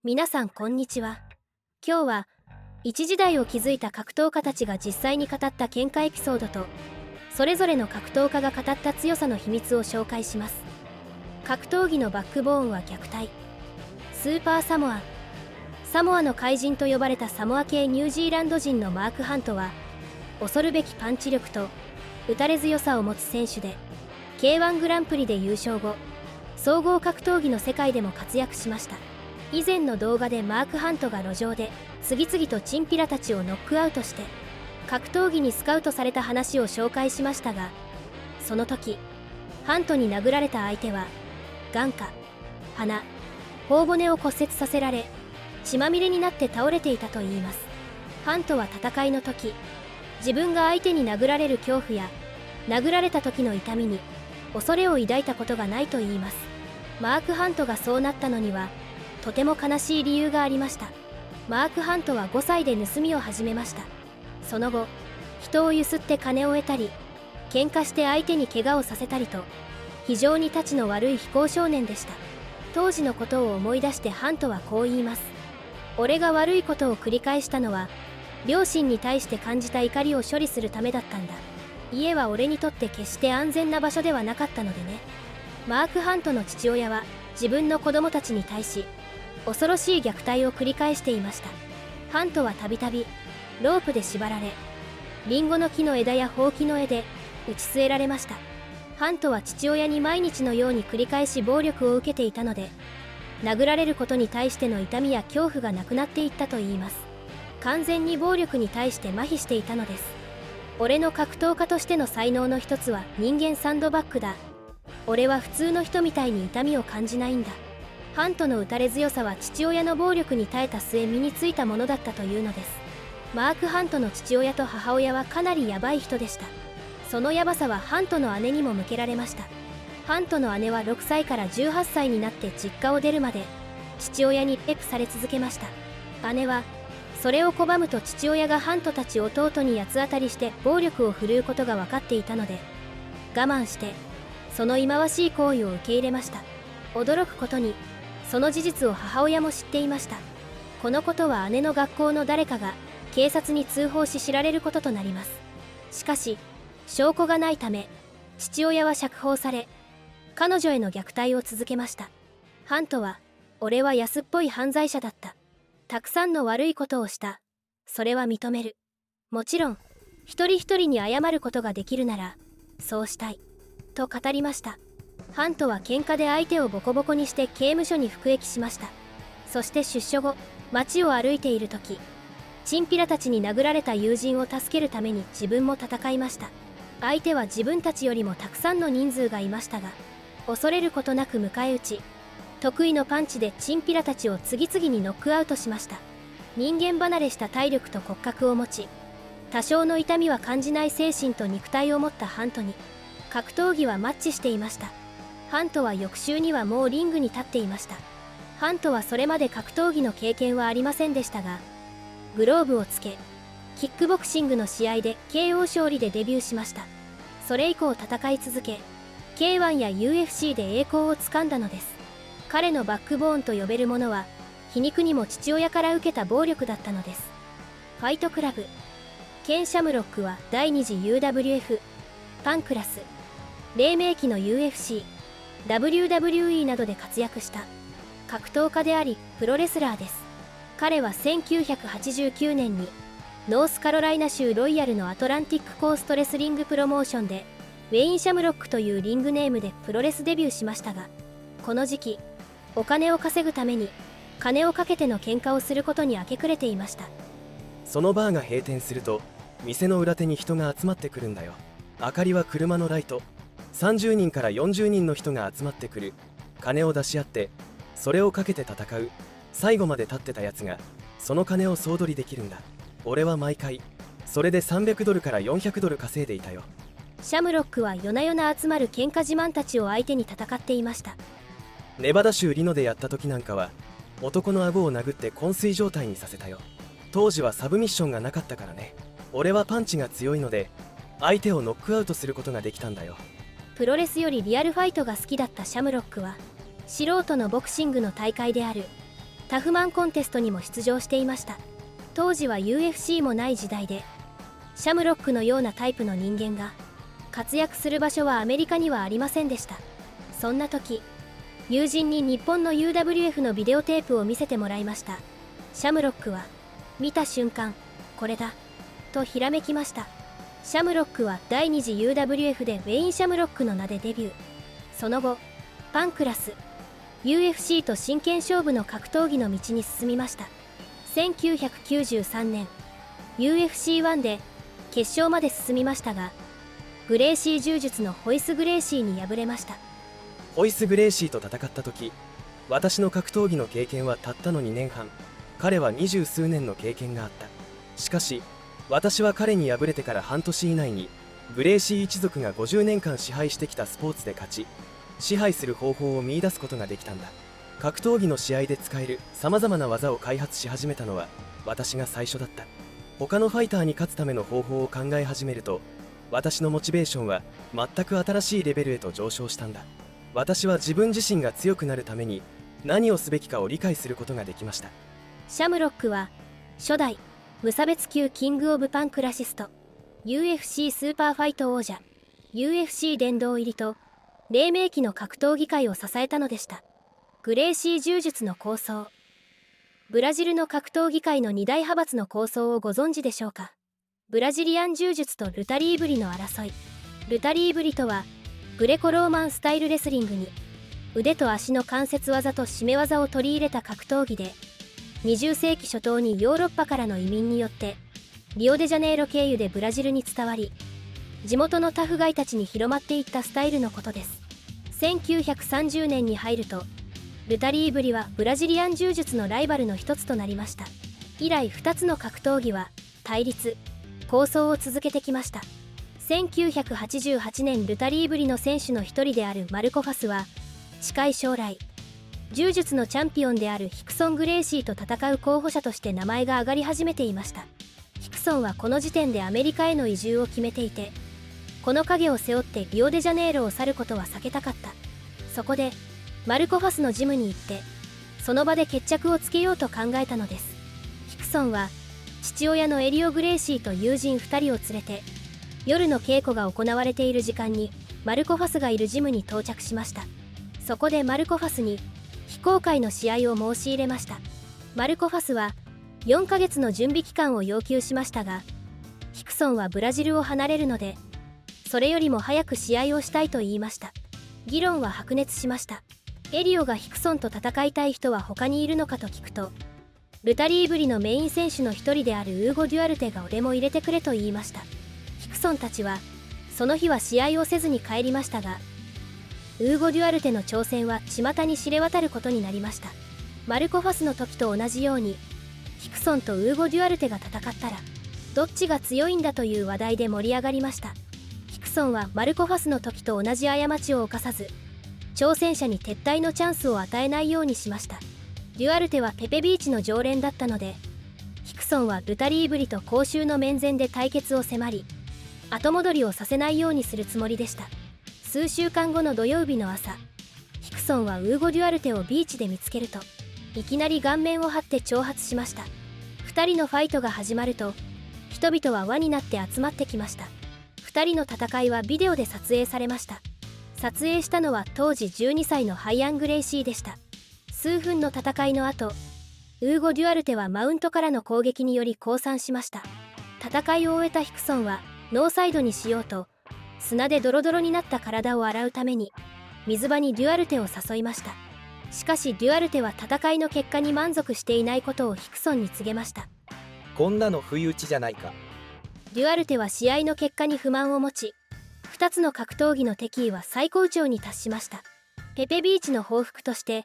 皆さんこんにちは。今日は一時代を築いた格闘家たちが実際に語った喧嘩エピソードと、それぞれの格闘家が語った強さの秘密を紹介します。格闘技のバックボーンは虐待。スーパーサモア。サモアの怪人と呼ばれたサモア系ニュージーランド人のマーク・ハントは、恐るべきパンチ力と打たれ強さを持つ選手で、K1 グランプリで優勝後、総合格闘技の世界でも活躍しました。以前の動画でマーク・ハントが路上で次々とチンピラたちをノックアウトして格闘技にスカウトされた話を紹介しましたが、その時ハントに殴られた相手は眼下、鼻、頬骨を骨折させられ血まみれになって倒れていたといいます。ハントは戦いの時、自分が相手に殴られる恐怖や殴られた時の痛みに恐れを抱いたことがないといいます。マーク・ハントがそうなったのにはとても悲しい理由がありました。マーク・ハントは5歳で盗みを始めました。その後、人をゆすって金を得たり、喧嘩して相手に怪我をさせたりと、非常にたちの悪い非行少年でした。当時のことを思い出してハントはこう言います。俺が悪いことを繰り返したのは、両親に対して感じた怒りを処理するためだったんだ。家は俺にとって決して安全な場所ではなかったのでね。マーク・ハントの父親は自分の子供たちに対し、恐ろしい虐待を繰り返していました。ハントはたびたびロープで縛られ、リンゴの木の枝やほうきの柄で打ち据えられました。ハントは父親に毎日のように繰り返し暴力を受けていたので、殴られることに対しての痛みや恐怖がなくなっていったといいます。完全に暴力に対して麻痺していたのです。俺の格闘家としての才能の一つは人間サンドバッグだ。俺は普通の人みたいに痛みを感じないんだ。ハントの打たれ強さは父親の暴力に耐えた末身についたものだったというのです。マーク・ハントの父親と母親はかなりヤバい人でした。そのヤバさはハントの姉にも向けられました。ハントの姉は6歳から18歳になって実家を出るまで父親にレイプされ続けました。姉はそれを拒むと父親がハントたち弟に八つ当たりして暴力を振るうことが分かっていたので、我慢してその忌まわしい行為を受け入れました。驚くことにその事実を母親も知っていました。このことは姉の学校の誰かが警察に通報し知られることとなります。しかし証拠がないため父親は釈放され、彼女への虐待を続けました。ハントは、俺は安っぽい犯罪者だった。たくさんの悪いことをした。それは認める。もちろん一人一人に謝ることができるならそうしたいと語りました。ハントは喧嘩で相手をボコボコにして刑務所に服役しました。そして出所後、街を歩いている時、チンピラたちに殴られた友人を助けるために自分も戦いました。相手は自分たちよりもたくさんの人数がいましたが、恐れることなく迎え撃ち、得意のパンチでチンピラたちを次々にノックアウトしました。人間離れした体力と骨格を持ち、多少の痛みは感じない精神と肉体を持ったハントに、格闘技はマッチしていました。ハントは翌週にはもうリングに立っていました。ハントはそれまで格闘技の経験はありませんでしたが、グローブをつけ、キックボクシングの試合で KO 勝利でデビューしました。それ以降戦い続け、K1 や UFC で栄光をつかんだのです。彼のバックボーンと呼べるものは、皮肉にも父親から受けた暴力だったのです。ファイトクラブ。ケン・シャムロックは第2次 UWF、パンクラス、黎明期の UFC、WWE などで活躍した格闘家でありプロレスラーです。彼は1989年にノースカロライナ州ロイヤルのアトランティックコーストレスリングプロモーションでウェイン・シャムロックというリングネームでプロレスデビューしましたが、この時期お金を稼ぐために金をかけての喧嘩をすることに明け暮れていました。そのバーが閉店すると店の裏手に人が集まってくるんだよ。明かりは車のライト。30人から40人の人が集まってくる。金を出し合ってそれをかけて戦う。最後まで立ってたやつがその金を総取りできるんだ。俺は毎回それで$300から$400稼いでいたよ。シャムロックは夜な夜な集まる喧嘩自慢たちを相手に戦っていました。ネバダ州リノでやった時なんかは男の顎を殴って昏睡状態にさせたよ。当時はサブミッションがなかったからね。俺はパンチが強いので相手をノックアウトすることができたんだよ。プロレスよりリアルファイトが好きだったシャムロックは、素人のボクシングの大会であるタフマンコンテストにも出場していました。当時は UFC もない時代で、シャムロックのようなタイプの人間が活躍する場所はアメリカにはありませんでした。そんな時、友人に日本の UWF のビデオテープを見せてもらいました。シャムロックは見た瞬間、これだとひらめきました。シャムロックは第2次 UWF でウェイン・シャムロックの名でデビュー。その後パンクラス UFC と真剣勝負の格闘技の道に進みました。1993年 UFC1 で決勝まで進みましたが、グレイシー柔術のホイス・グレイシーに敗れました。ホイス・グレイシーと戦った時、私の格闘技の経験はたったの2年半、彼は20数年の経験があった。しかし私は彼に敗れてから半年以内にグレイシー一族が50年間支配してきたスポーツで勝ち、支配する方法を見出すことができたんだ。格闘技の試合で使えるさまざまな技を開発し始めたのは私が最初だった。他のファイターに勝つための方法を考え始めると、私のモチベーションは全く新しいレベルへと上昇したんだ。私は自分自身が強くなるために何をすべきかを理解することができました。シャムロックは初代無差別級キングオブパンクラシスト、 UFC スーパーファイト王者、 UFC 殿堂入りと黎明期の格闘技界を支えたのでした。グレイシー柔術の構想。ブラジルの格闘技界の二大派閥の構想をご存知でしょうか。ブラジリアン柔術とルタリーブリの争い。ルタリーブリとはグレコローマンスタイルレスリングに腕と足の関節技と締め技を取り入れた格闘技で、20世紀初頭にヨーロッパからの移民によってリオデジャネイロ経由でブラジルに伝わり、地元のタフガイたちに広まっていったスタイルのことです。1930年に入るとルタリーブリはブラジリアン柔術のライバルの一つとなりました。以来2つの格闘技は対立抗争を続けてきました。1988年ルタリーブリの選手の一人であるマルコファスは近い将来柔術のチャンピオンであるヒクソン・グレイシーと戦う候補者として名前が挙がり始めていました。ヒクソンはこの時点でアメリカへの移住を決めていて、この影を背負ってリオデジャネイロを去ることは避けたかった。そこでマルコファスのジムに行ってその場で決着をつけようと考えたのです。ヒクソンは父親のエリオ・グレイシーと友人2人を連れて夜の稽古が行われている時間にマルコファスがいるジムに到着しました。そこでマルコファスに非公開の試合を申し入れました。マルコファスは4ヶ月の準備期間を要求しましたが、ヒクソンはブラジルを離れるのでそれよりも早く試合をしたいと言いました。議論は白熱しました。エリオがヒクソンと戦いたい人は他にいるのかと聞くと、ルタリーブリのメイン選手の一人であるウーゴ・デュアルテが俺も入れてくれと言いました。ヒクソンたちはその日は試合をせずに帰りましたが、ウーゴ・デュアルテの挑戦は巷に知れ渡ることになりました。マルコファスの時と同じようにヒクソンとウーゴ・デュアルテが戦ったらどっちが強いんだという話題で盛り上がりました。ヒクソンはマルコファスの時と同じ過ちを犯さず、挑戦者に撤退のチャンスを与えないようにしました。デュアルテはペペビーチの常連だったので、ヒクソンはルタリーブリと公衆の面前で対決を迫り、後戻りをさせないようにするつもりでした。数週間後の土曜日の朝、ヒクソンはウーゴ・デュアルテをビーチで見つけるといきなり顔面を張って挑発しました。2人のファイトが始まると人々は輪になって集まってきました。2人の戦いはビデオで撮影されました。撮影したのは当時12歳のハイアン・グレイシーでした。数分の戦いの後、ウーゴ・デュアルテはマウントからの攻撃により降参しました。戦いを終えたヒクソンはノーサイドにしようと砂でドロドロになった体を洗うために水場にデュアルテを誘いました。しかしデュアルテは戦いの結果に満足していないことをヒクソンに告げました。こんなの不意打ちじゃないか。デュアルテは試合の結果に不満を持ち、2つの格闘技の敵意は最高潮に達しました。ペペビーチの報復として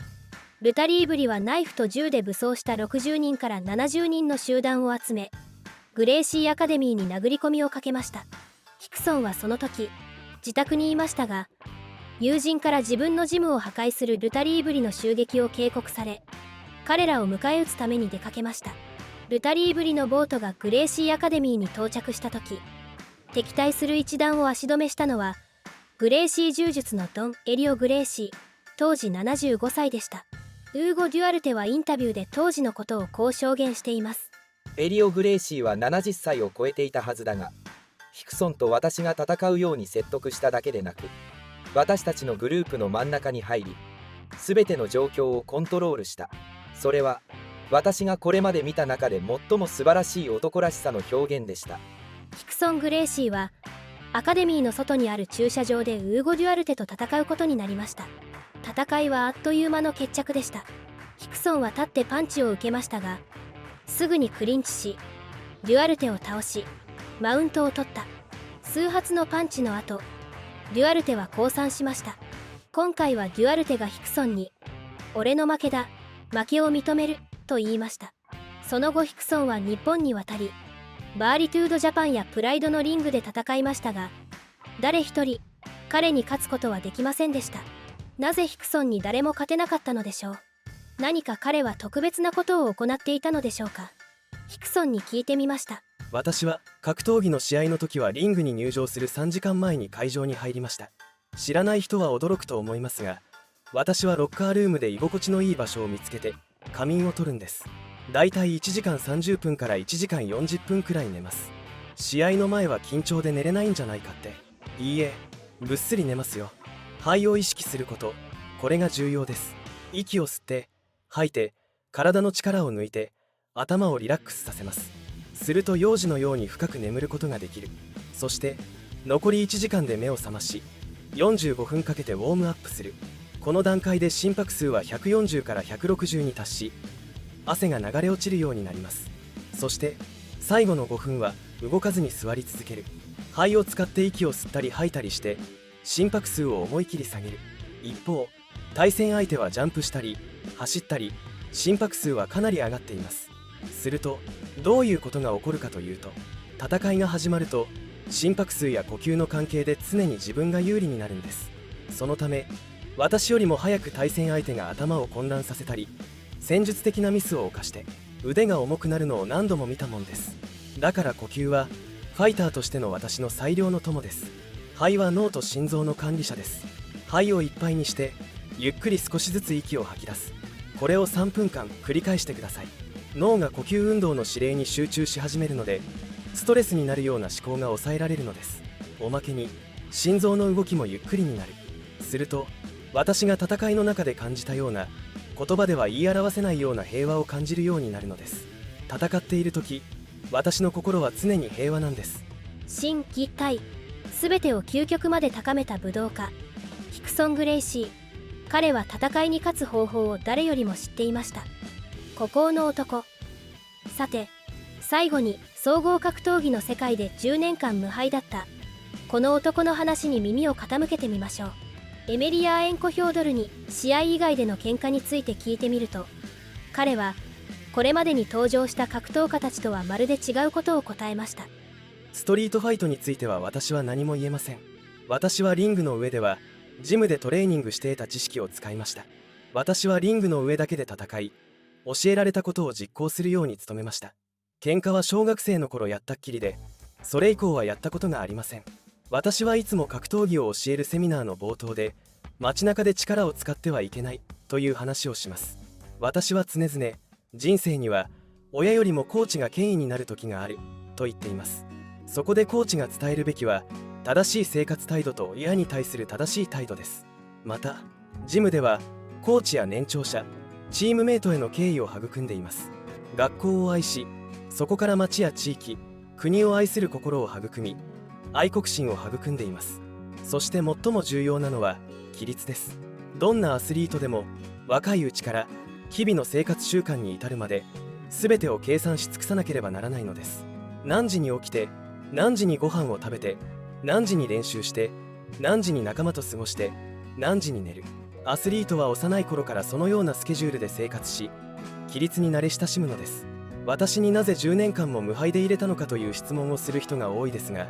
ルタリーブリはナイフと銃で武装した60人から70人の集団を集め、グレイシーアカデミーに殴り込みをかけました。ヒクソンはその時自宅にいましたが、友人から自分のジムを破壊するルタリーブリの襲撃を警告され、彼らを迎え撃つために出かけました。ルタリーブリのボートがグレイシーアカデミーに到着した時、敵対する一団を足止めしたのはグレイシー柔術のドン・エリオ・グレイシー、当時75歳でした。ウーゴ・デュアルテはインタビューで当時のことをこう証言しています。エリオ・グレイシーは70歳を超えていたはずだが、ヒクソンと私が戦うように説得しただけでなく、私たちのグループの真ん中に入り、全ての状況をコントロールした。それは私がこれまで見た中で最も素晴らしい男らしさの表現でした。ヒクソン・グレイシーはアカデミーの外にある駐車場でウーゴ・デュアルテと戦うことになりました。戦いはあっという間の決着でした。ヒクソンは立ってパンチを受けましたが、すぐにクリンチし、デュアルテを倒しマウントを取った。数発のパンチの後、デュアルテは降参しました。今回はデュアルテがヒクソンに俺の負けだ、負けを認めると言いました。その後ヒクソンは日本に渡り、バーリトゥードジャパンやプライドのリングで戦いましたが、誰一人彼に勝つことはできませんでした。なぜヒクソンに誰も勝てなかったのでしょう。何か彼は特別なことを行っていたのでしょうか。ヒクソンに聞いてみました。私は格闘技の試合の時はリングに入場する3時間前に会場に入りました。知らない人は驚くと思いますが、私はロッカールームで居心地のいい場所を見つけて仮眠を取るんです。だいたい1時間30分から1時間40分くらい寝ます。試合の前は緊張で寝れないんじゃないかって。いいえ、ぐっすり寝ますよ。肺を意識すること、これが重要です。息を吸って吐いて、体の力を抜いて頭をリラックスさせます。すると幼児のように深く眠ることができる。そして残り1時間で目を覚まし、45分かけてウォームアップする。この段階で心拍数は140から160に達し、汗が流れ落ちるようになります。そして最後の5分は動かずに座り続ける。肺を使って息を吸ったり吐いたりして心拍数を思い切り下げる。一方、対戦相手はジャンプしたり走ったり、心拍数はかなり上がっています。するとどういうことが起こるかというと、戦いが始まると心拍数や呼吸の関係で常に自分が有利になるんです。そのため私よりも早く対戦相手が頭を混乱させたり、戦術的なミスを犯して腕が重くなるのを何度も見たもんです。だから呼吸はファイターとしての私の最良の友です。肺は脳と心臓の管理者です。肺をいっぱいにしてゆっくり少しずつ息を吐き出す。これを3分間繰り返してください。脳が呼吸運動の指令に集中し始めるので、ストレスになるような思考が抑えられるのです。おまけに心臓の動きもゆっくりになる。すると私が戦いの中で感じたような、言葉では言い表せないような平和を感じるようになるのです。戦っている時、私の心は常に平和なんです。心技体、全てを究極まで高めた武道家ヒクソン・グレイシー。彼は戦いに勝つ方法を誰よりも知っていました。孤高の男。さて、最後に総合格闘技の世界で10年間無敗だったこの男の話に耳を傾けてみましょう。エメリアーエンコ・ヒョードルに試合以外での喧嘩について聞いてみると、彼はこれまでに登場した格闘家たちとはまるで違うことを答えました。ストリートファイトについては私は何も言えません。私はリングの上ではジムでトレーニングしていた知識を使いました。私はリングの上だけで戦い、教えられたことを実行するように努めました。喧嘩は小学生の頃やったっきりで、それ以降はやったことがありません。私はいつも格闘技を教えるセミナーの冒頭で、街中で力を使ってはいけないという話をします。私は常々、人生には親よりもコーチが権威になる時があると言っています。そこでコーチが伝えるべきは、正しい生活態度と親に対する正しい態度です。また、ジムではコーチや年長者、チームメイトへの敬意を育んでいます。学校を愛し、そこから町や地域、国を愛する心を育み、愛国心を育んでいます。そして最も重要なのは規律です。どんなアスリートでも若いうちから日々の生活習慣に至るまで全てを計算し尽くさなければならないのです。何時に起きて、何時にご飯を食べて、何時に練習して、何時に仲間と過ごして、何時に寝る。アスリートは幼い頃からそのようなスケジュールで生活し、規律に慣れ親しむのです。私になぜ10年間も無敗で入れたのかという質問をする人が多いですが、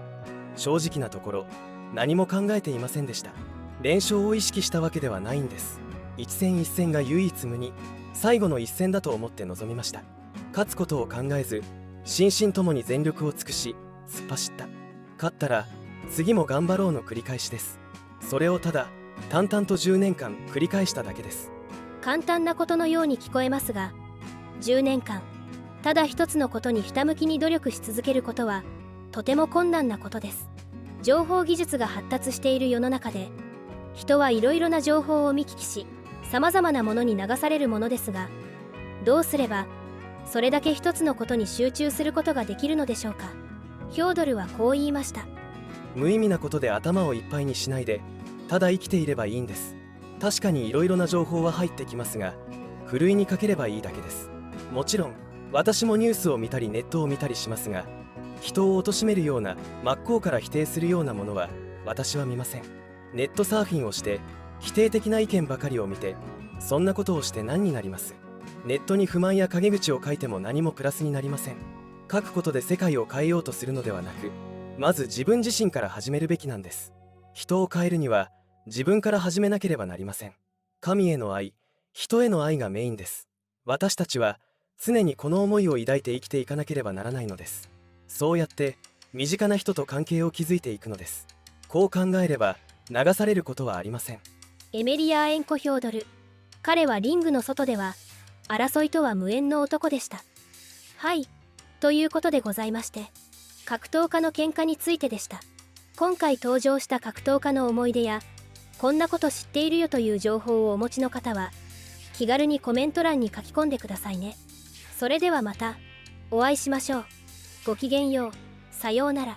正直なところ何も考えていませんでした。連勝を意識したわけではないんです。一戦一戦が唯一無二、最後の一戦だと思って臨みました。勝つことを考えず、心身ともに全力を尽くし突っ走った。勝ったら次も頑張ろうの繰り返しです。それをただ淡々と10年間繰り返しただけです。簡単なことのように聞こえますが、10年間ただ一つのことにひたむきに努力し続けることはとても困難なことです。情報技術が発達している世の中で、人はいろいろな情報を見聞きし、さまざまなものに流されるものですが、どうすればそれだけ一つのことに集中することができるのでしょうか。ヒョードルはこう言いました。無意味なことで頭をいっぱいにしないで、ただ生きていればいいんです。確かにいろいろな情報は入ってきますが、ふるいにかければいいだけです。もちろん私もニュースを見たりネットを見たりしますが、人を貶めるような、真っ向から否定するようなものは私は見ません。ネットサーフィンをして否定的な意見ばかりを見て、そんなことをして何になります。ネットに不満や陰口を書いても何もプラスになりません。書くことで世界を変えようとするのではなく、まず自分自身から始めるべきなんです。人を変えるには自分から始めなければなりません。神への愛、人への愛がメインです。私たちは常にこの思いを抱いて生きていかなければならないのです。そうやって身近な人と関係を築いていくのです。こう考えれば流されることはありません。エメリアーエンコ・ヒョードル。彼はリングの外では争いとは無縁の男でした。はい、ということでございまして、格闘家の喧嘩についてでした。今回登場した格闘家の思い出や、こんなこと知っているよという情報をお持ちの方は、気軽にコメント欄に書き込んでくださいね。それではまたお会いしましょう。ごきげんよう。さようなら。